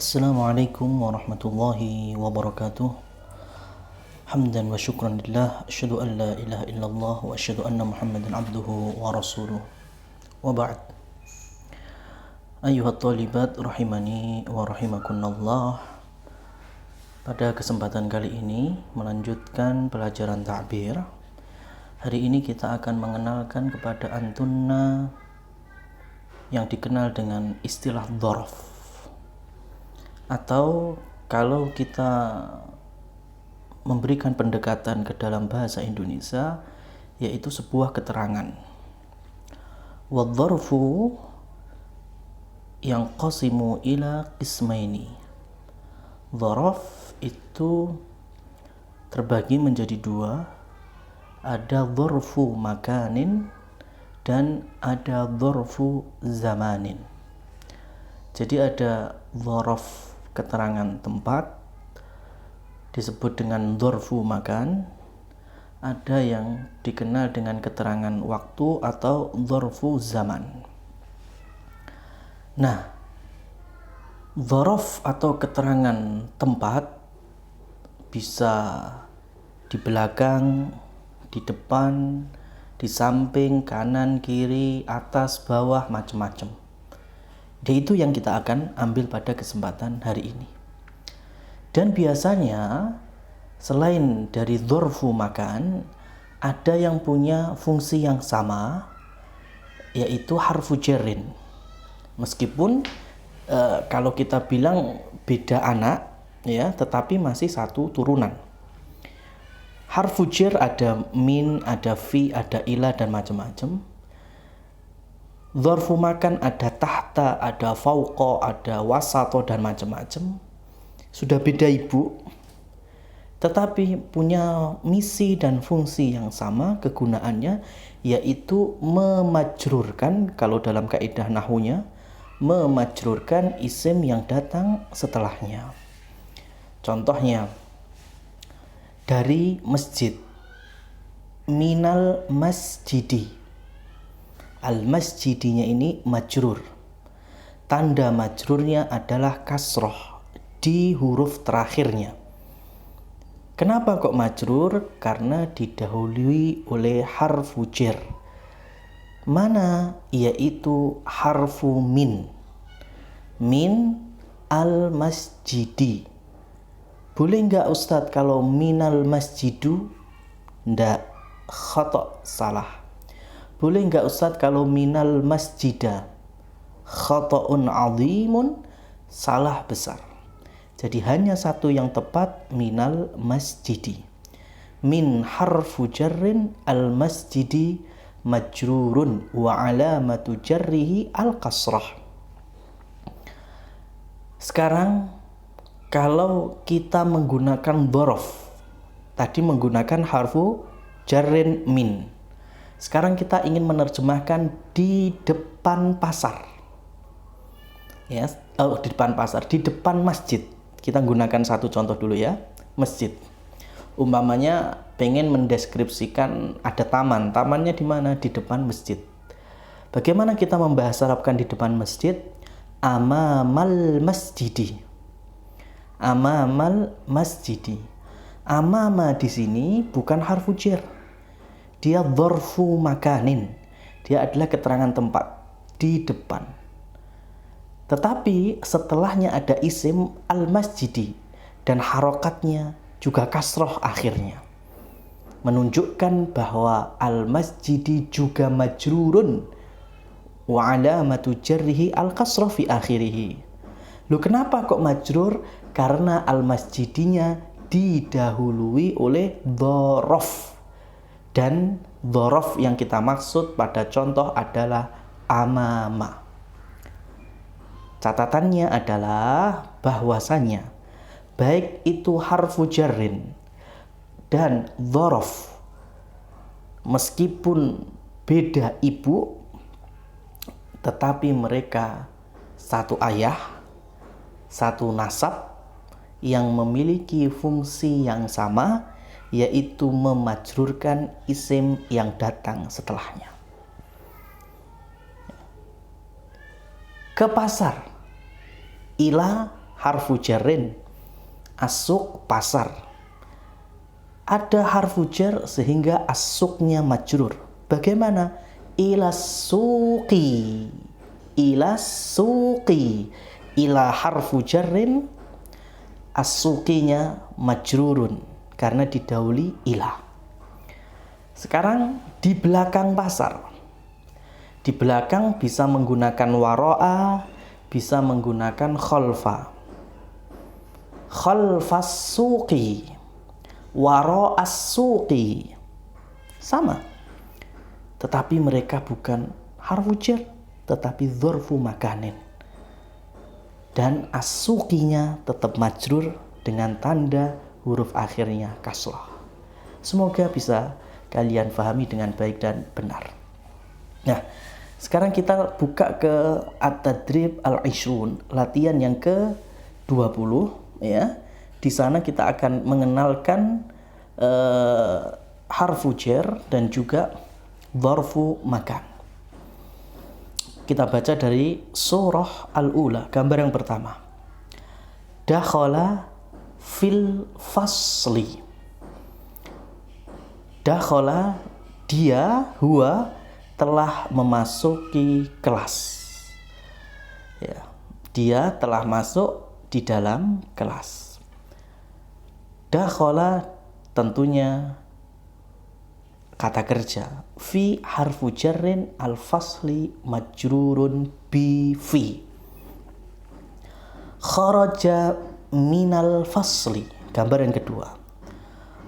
Assalamualaikum warahmatullahi wabarakatuh. Hamdan wa syukran lillah, asyhadu an la ilaha illallah wa asyhadu anna Muhammadan abduhu wa rasuluh. Wa ba'd. Ayyuhat thalibat rahimani wa rahimakumullah. Pada kesempatan kali ini melanjutkan pelajaran ta'bir. Hari ini kita akan mengenalkan kepada antunna yang dikenal dengan istilah dzaraf. Atau kalau kita memberikan pendekatan ke dalam bahasa Indonesia, yaitu sebuah keterangan. Wadzarfu yang qasimu ila qismaini. Dzaraf itu terbagi menjadi dua. Ada dzarfu makanin dan ada dzarfu zamanin. Jadi ada dzaraf keterangan tempat disebut dengan dzarfu makan, ada yang dikenal dengan keterangan waktu atau dzarfu zaman. Nah, dzaraf atau keterangan tempat bisa di belakang, di depan, di samping, kanan, kiri, atas, bawah, macam-macam. Dan itu yang kita akan ambil pada kesempatan hari ini. Dan biasanya selain dari dzarfu makan, ada yang punya fungsi yang sama, yaitu harfu jarrin. Meskipun kalau kita bilang beda anak, ya, tetapi masih satu turunan. Harfu jar ada min, ada fi, ada ila dan macam-macam. Dzarfu makan ada tahta, ada fauqa, ada wasato dan macam-macam. Sudah beda ibu, tetapi punya misi dan fungsi yang sama kegunaannya, yaitu memajrurkan, kalau dalam kaidah nahwunya, memajrurkan isim yang datang setelahnya. Contohnya dari masjid, minal masjidi. Al-masjidinya ini majrur. Tanda majrurnya adalah kasroh di huruf terakhirnya. Kenapa kok majrur? Karena didahului oleh harfu jar. Mana? Yaitu harfu min. Min al-masjidi. Boleh nggak Ustadz kalau minal masjidu? Nggak, khata', salah. Boleh nggak Ustadz kalau minal masjidah? Khata'un azimun, salah besar. Jadi hanya satu yang tepat, minal masjidi. Min harfu jarrin al masjidi majrurun wa alamatu jarrihi al kasrah. Sekarang kalau kita menggunakan dzaraf, tadi menggunakan harfu jarrin min. Sekarang kita ingin menerjemahkan di depan pasar. Ya, di depan pasar, di depan masjid. Kita gunakan satu contoh dulu ya, masjid. Umpamanya pengen mendeskripsikan ada taman. Tamannya di mana? Di depan masjid. Bagaimana kita membahasa Arabkan di depan masjid? Amamal masjidi. Amamal masjidi. Amama di sini bukan harfu jar. Dia dzarfu makanin. Dia adalah keterangan tempat di depan. Tetapi setelahnya ada isim al-masjidi dan harokatnya juga kasroh akhirnya. Menunjukkan bahwa al-masjidi juga majrurun wa alamatu jarrihi al-kasroh fi akhirih. Loh, kenapa kok majrur? Karena al-masjidinya didahului oleh dzaraf. Dan dzaraf yang kita maksud pada contoh adalah amama. Catatannya adalah bahwasanya baik itu harfu jarrin dan dzaraf, meskipun beda ibu, tetapi mereka satu ayah, satu nasab yang memiliki fungsi yang sama, yaitu memajrurkan isim yang datang setelahnya. Ke pasar, ila harfu jarrin, as-suq pasar. Ada harfu jar sehingga as-suqnya majrur. Bagaimana? Ila suqi, ila suqi, ila harfu jarrin, as-suqinya majrurun karena didahului ila. Sekarang di belakang pasar, di belakang bisa menggunakan waro'a, bisa menggunakan khalfa. Khalfas suqi, waro'as suqi, sama. Tetapi mereka bukan harfu jar, tetapi dzarfu makanin. Dan as-suqinya tetap majrur dengan tanda huruf akhirnya kasrah. Semoga bisa kalian pahami dengan baik dan benar. Nah, sekarang kita buka ke at-tadrib al-ishrun, latihan yang ke-20 ya. Di sana kita akan mengenalkan harfu jar dan juga dzarfu makan. Kita baca dari surah Al-Ula, gambar yang pertama. Dakhala fil fasli. Dakhala, dia, huwa, telah memasuki kelas. Ya, dia telah masuk di dalam kelas. Dakhala tentunya kata kerja. Fi harfu jarrin al-fasli majrurun bi fi. Kharaja minal fasli, gambar yang kedua.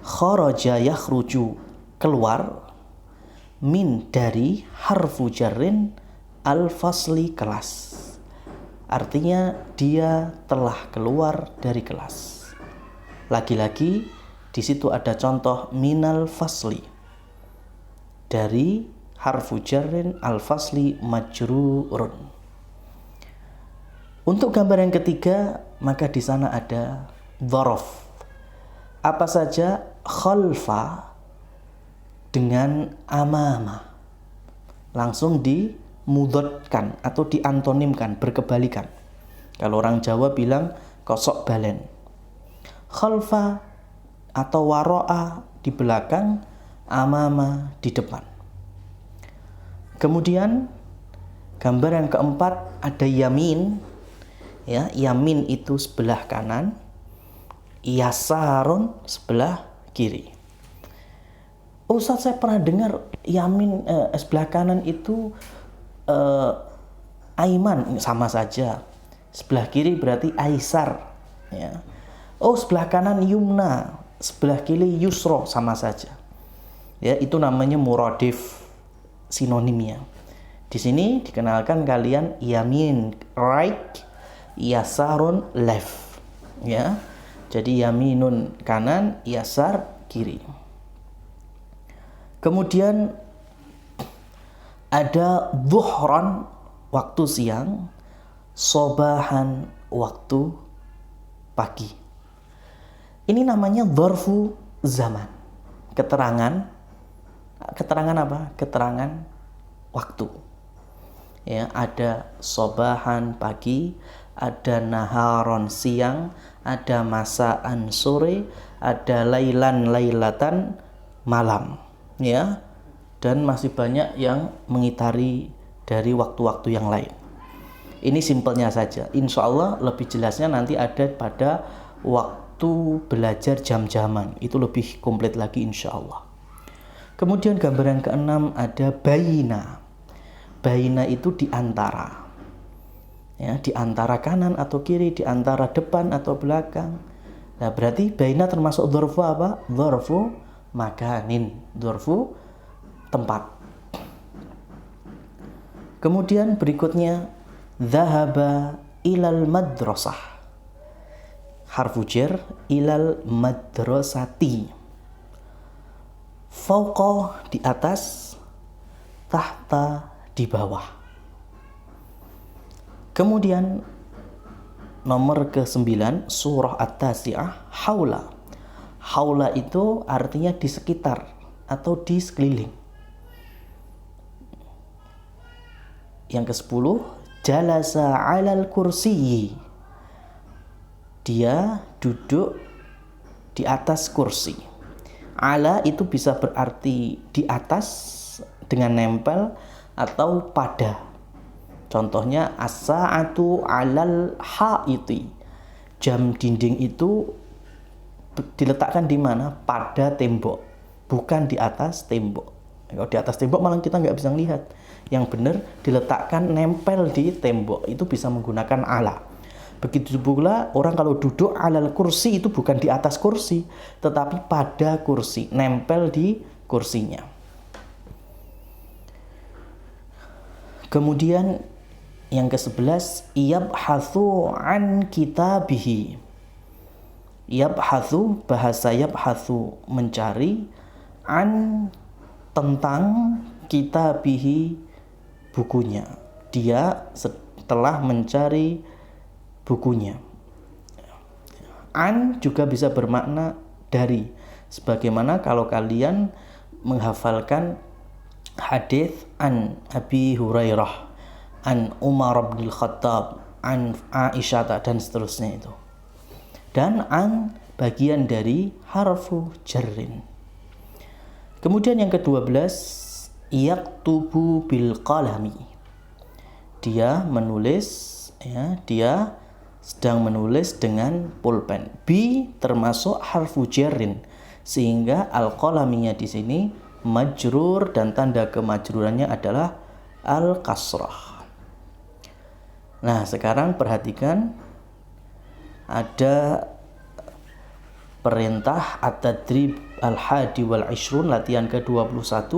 Kharaja yakhruju, keluar, min dari harfu jarrin al-fasli kelas. Artinya dia telah keluar dari kelas. Lagi-lagi di situ ada contoh minal fasli, dari harfu jarrin al-fasli majrurun. Untuk gambar yang ketiga, maka di sana ada dzaraf. Apa saja? Khalfa dengan amama. Langsung dimudhodkan atau diantonimkan, berkebalikan. Kalau orang Jawa bilang kosok balen. Khalfa atau waro'a di belakang, amama di depan. Kemudian gambar yang keempat ada yamin. Ya, yamin itu sebelah kanan, yasarun sebelah kiri. Ustaz, saya pernah dengar yamin sebelah kanan itu aiman, sama saja. Sebelah kiri berarti aisar. Ya. Oh, sebelah kanan yumna, sebelah kiri yusro, sama saja. Ya, itu namanya muradif, sinonimnya. Di sini dikenalkan kalian yamin right, yasarun left. Ya. Jadi yaminun kanan, yasar kiri. Kemudian ada dhuhran waktu siang, sobahan waktu pagi. Ini namanya dzarfu zaman. Keterangan apa? Keterangan waktu. Ya, ada sobahan pagi, ada naharon siang, ada masaan sore, ada lailan lailatan malam. Ya. Dan masih banyak yang mengitari dari waktu-waktu yang lain. Ini simpelnya saja. Insya Allah lebih jelasnya nanti ada pada waktu belajar jam-jaman. Itu lebih komplit lagi insya Allah. Kemudian gambar yang keenam ada baina. Baina itu di antara. Ya, di antara kanan atau kiri, di antara depan atau belakang. Nah, berarti baina termasuk dzarfu apa? Dzarfu makanin. Dzarfu tempat. Kemudian berikutnya dzahaba ilal madrasah. Harfu jar ilal madrasati. Fauqa di atas, tahta di bawah. Kemudian nomor ke-9 surah At-Tasi'ah, haula. Haula itu artinya di sekitar atau di sekeliling. Yang ke-10 jalasa 'alal kursiyyi. Dia duduk di atas kursi. Ala itu bisa berarti di atas dengan nempel atau pada. Contohnya as-sa'atu 'alal haiti. Jam dinding itu diletakkan di mana? Pada tembok, bukan di atas tembok. Kalau di atas tembok malah kita nggak bisa lihat. Yang benar diletakkan nempel di tembok, itu bisa menggunakan ala. Begitu pula orang kalau duduk alal kursi itu bukan di atas kursi, tetapi pada kursi, nempel di kursinya. Kemudian yang ke-11, yabhathu an kitabihi. Yabhathu, bahasa yabhathu mencari, an tentang kitabihi bukunya. Dia setelah mencari bukunya. An juga bisa bermakna dari. Sebagaimana kalau kalian menghafalkan hadis an Abi Hurairah, an Umar bin Khattab, an Aisyah dan seterusnya itu. Dan an bagian dari harfu jarrin. Kemudian yang ke-12, yaktubu bil qalami. Dia menulis, ya, dia sedang menulis dengan pulpen. Bi termasuk harfu jarrin, sehingga al-qalaminya di sini majrur dan tanda kemajrurannya adalah al-kasrah. Nah, sekarang perhatikan ada perintah at-tadrib al-hadi wal ishrun, latihan ke-21.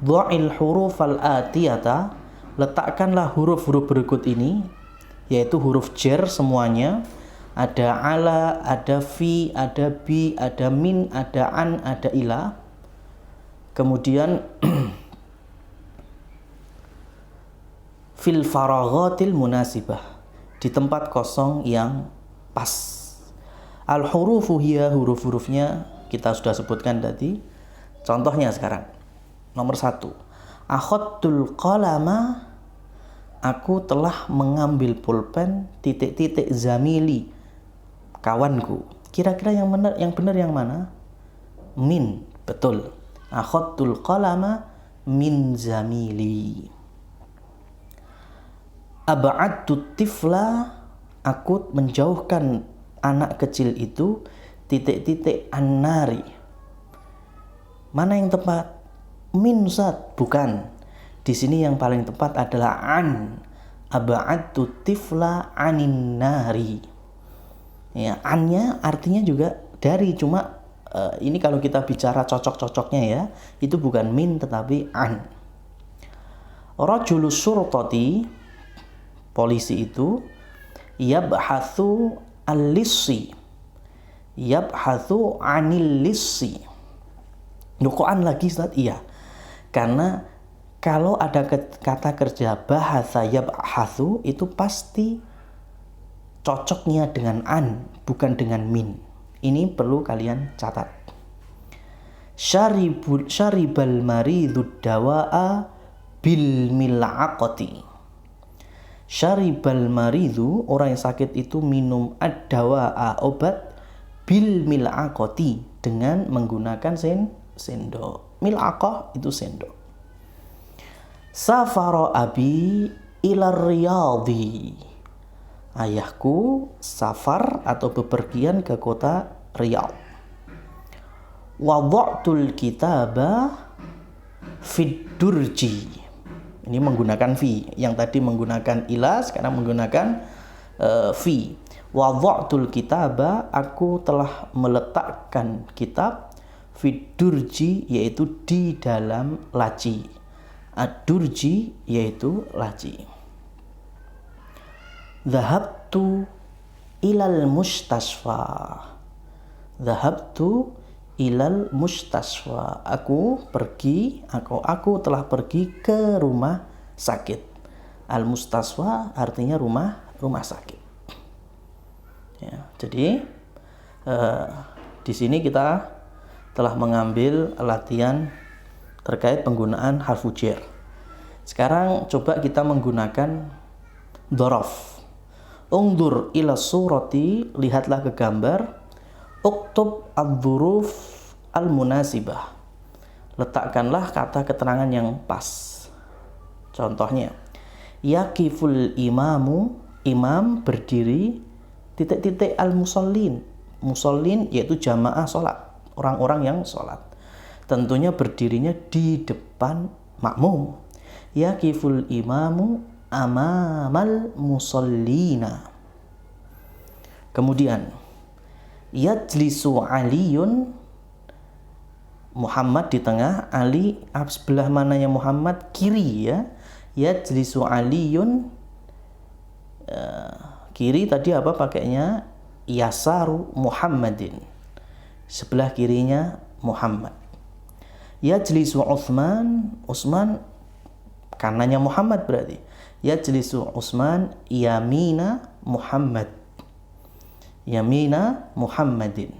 Dha'il huruf al-atiyata, letakkanlah huruf-huruf berikut ini, yaitu huruf jar semuanya. Ada ala, ada fi, ada bi, ada min, ada an, ada ila. Kemudian fil faraghatil munasibah, di tempat kosong yang pas. Al-hurufu hiya, huruf-hurufnya kita sudah sebutkan tadi. Contohnya sekarang. Nomor 1. Akhadtul qalama, aku telah mengambil pulpen titik-titik zamili, kawanku. Kira-kira yang benar yang mana? Min, betul. Akhadtul qalama min zamili. Ab'adtu tifla, aku menjauhkan anak kecil itu titik-titik an-nari. Mana yang tepat? Min, Ustaz? Bukan. Di sini yang paling tepat adalah an. Ab'adtu tifla anin nari. Ya, annya artinya juga dari, cuma ini kalau kita bicara cocok-cocoknya ya, itu bukan min tetapi an. Rajulus surtati, polisi itu, yabhathu al-lissi, yabhathu anil lissi. Kok lagi Ustaz? Iya, karena kalau ada kata kerja bahasa yabhathu itu pasti cocoknya dengan an, bukan dengan min. Ini perlu kalian catat. Syaribal maridud dawa'a bil mil'aqati. Syaribal maridu, orang yang sakit itu minum ad-dawa'a, obat, bil mil'aqati, dengan menggunakan sendok. Mil'aqah itu sendok. Safara abi ilar riyadhi, ayahku safar atau bepergian ke kota Riyadh. Wada'tul kitaba fid durji, ini menggunakan fi. Yang tadi menggunakan ila, sekarang menggunakan fi. Wada'tul kitaba, aku telah meletakkan kitab, fid durji, yaitu di dalam laci. Ad-durji yaitu laci. Dhahabtu ilal mustasfa. Dhahabtu ilal mustasfa, aku telah pergi ke rumah sakit. Al mustasfa artinya rumah sakit. Ya, jadi di sini kita telah mengambil latihan terkait penggunaan harfu jar. Sekarang coba kita menggunakan dhorof. Ungdur ila surati, lihatlah ke gambar. Uktub ad-dzuruf al-munasibah, letakkanlah kata keterangan yang pas. Contohnya, yakiful imamu, imam berdiri, titik-titik al-musallin. Musallin yaitu jamaah sholat, orang-orang yang sholat. Tentunya berdirinya di depan makmum. Yakiful imamu amamal musallina. Kemudian, yajlisu aliyun, Muhammad di tengah, Ali sebelah mananya Muhammad? Kiri ya. Yajlisu aliyun, kiri tadi apa pakainya? Yasaru Muhammadin, sebelah kirinya Muhammad. Yajlisu Utsman, Utsman kanannya Muhammad berarti. Yajlisu Utsman yamina Muhammad, yamina Muhammadin.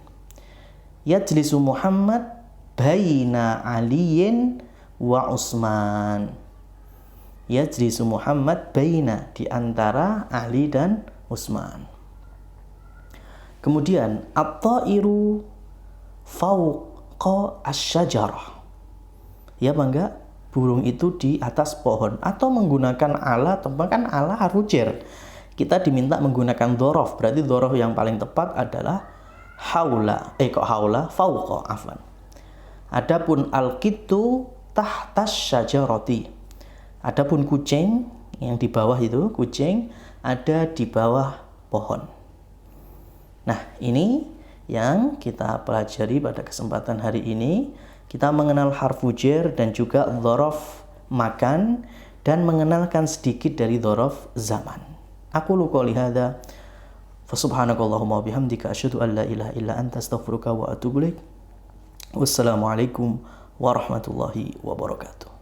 Yajlisu Muhammad baina Aliyin wa Utsman. Yajlisu Muhammad baina, di antara Ali dan Utsman. Kemudian at-tairu fawqa asy-syajarah. Ya bangga, burung itu di atas pohon, atau menggunakan ala, kan ala harfu jar. Kita diminta menggunakan dzaraf, berarti dzaraf yang paling tepat adalah haula. Haula fauqa, afwan. Adapun al-kittu tahtas syajarati. Adapun kucing yang di bawah itu, kucing ada di bawah pohon. Nah, ini yang kita pelajari pada kesempatan hari ini. Kita mengenal harfu jar dan juga dzaraf makan, dan mengenalkan sedikit dari dzaraf zaman. Aku qouli hadza fa subhanakallahumma bihamdika asyhadu an la ilaha illa anta astaghfiruka wa atubu ilaik. Wassalamualaikum warahmatullahi wabarakatuh.